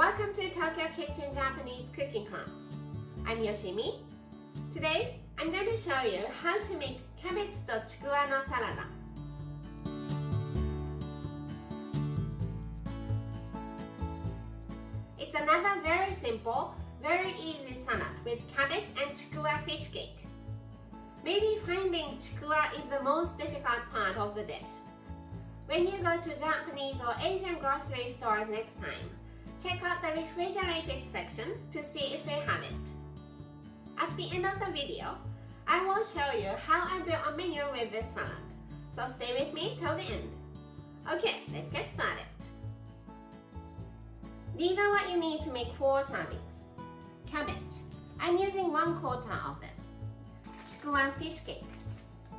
Welcome to Tokyo Kitchen Japanese Cooking Class. I'm Yoshimi. Today, I'm going to show you how to make cabbage and chikuwa no salad. It's another very simple, very easy salad with cabbage and chikuwa fish cake. Maybe finding chikuwa is the most difficult part of the dish. When you go to Japanese or Asian grocery stores next time, check out the refrigerated section to see if they have it. At the end of the video, I will show you how I built a menu with this salad. So stay with me till the end. Okay, let's get started. These are what you need to make 4 servings. Cabbage. I'm using 1/4 of this. Chikuwa fish cake.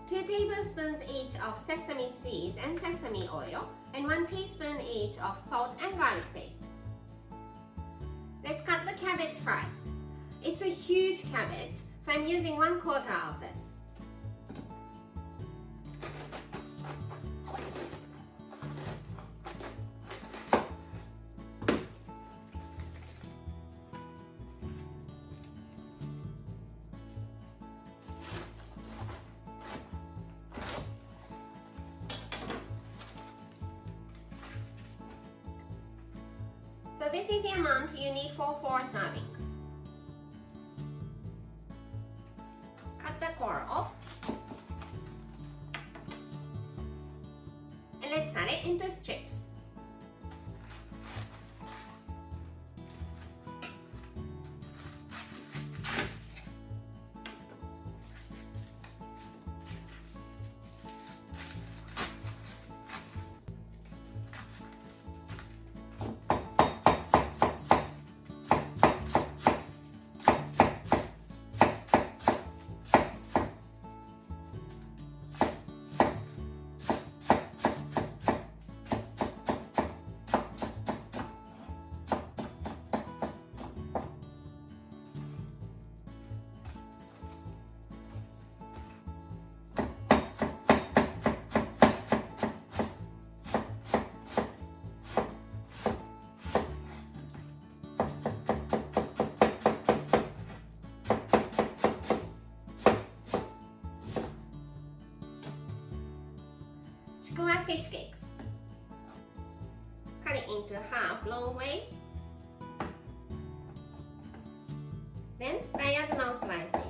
2 tablespoons each of sesame seeds and sesame oil, and 1 teaspoon each of salt and garlic paste. Let's cut the cabbage first. It's a huge cabbage, so I'm using 1/4 of this. So this is the amount you need for 4 servings. Cut the core off. And let's cut it into strips. Chikuwa fish cakes. Cut it into half long way. Then diagonal slices.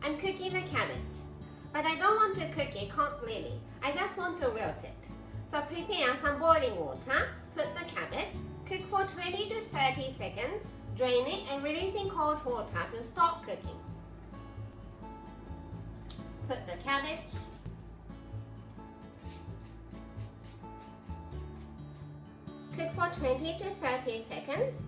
I'm cooking the cabbage, but I don't want to cook it completely. I just want to wilt it. So prepare some boiling water, put the cabbage, cook for 20 to 30 seconds, drain it and release in cold water to stop cooking. Put the cabbage, cook for 20 to 30 seconds.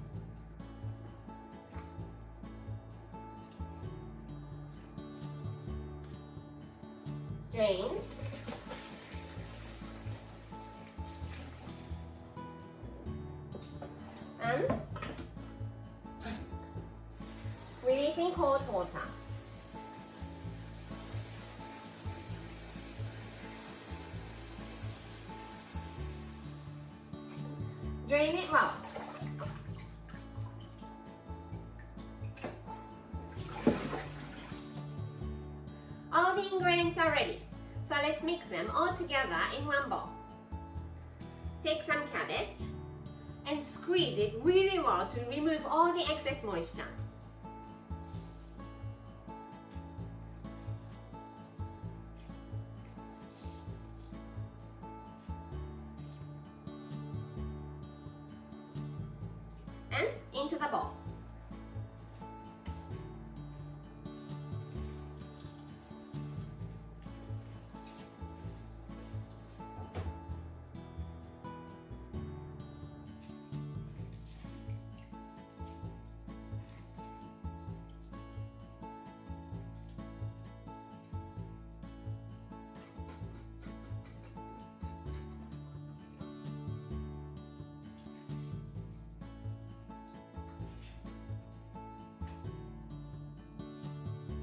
Drain. And release in cold water. Drain it well. All the ingredients are ready, so let's mix them all together in one bowl. Take some cabbage and squeeze it really well to remove all the excess moisture. and into the bowl.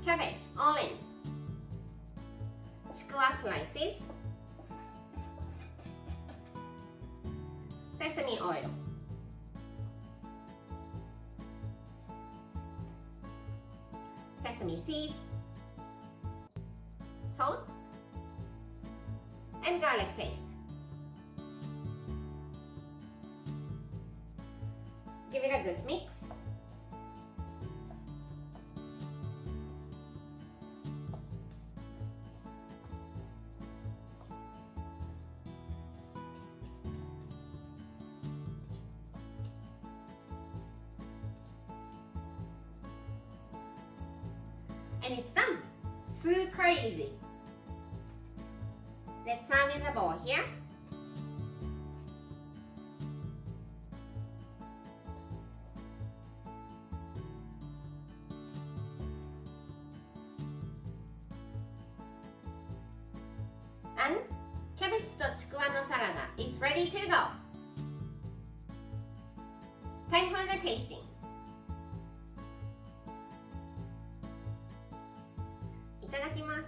Cabbage all in. Chikuwa slices. Sesame oil. Sesame seeds. Salt. And garlic paste. Give it a good mix. And it's done! Super easy! Let's serve in the bowl here. And cabbage to chikuwa no salad is ready to go! Time for the tasting!いただきます。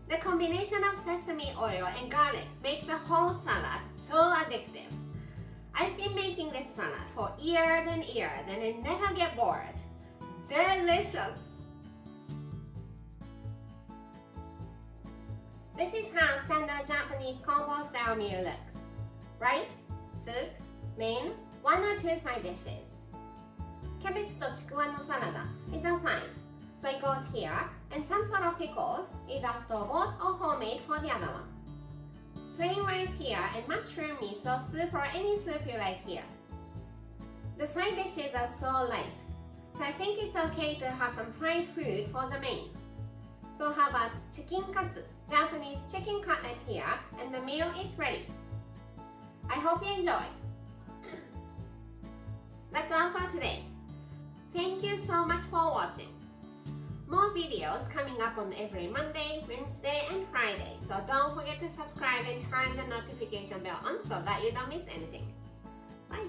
The combination of sesame oil and garlic makes the whole salad so addictive. I've been making this salad for years and years and I never get bored. Delicious! This is how standard Japanese combo style meal looks. Rice, soup, main, 1 or 2 side dishes. Cabbage to chikuwa no salad is a side, so it goes here, and some sort of pickles, either store-bought or homemade for the other one. Plain rice here and mushroom miso soup or any soup you like here. The side dishes are so light, so I think it's okay to have some fried food for the main. So how about chicken katsu, Japanese chicken cutlet here, and the meal is ready. I hope you enjoy. That's all for today. Thank you so much for watching. More videos coming up on every Monday, Wednesday, and Friday. So don't forget to subscribe and turn the notification bell on so that you don't miss anything. Bye!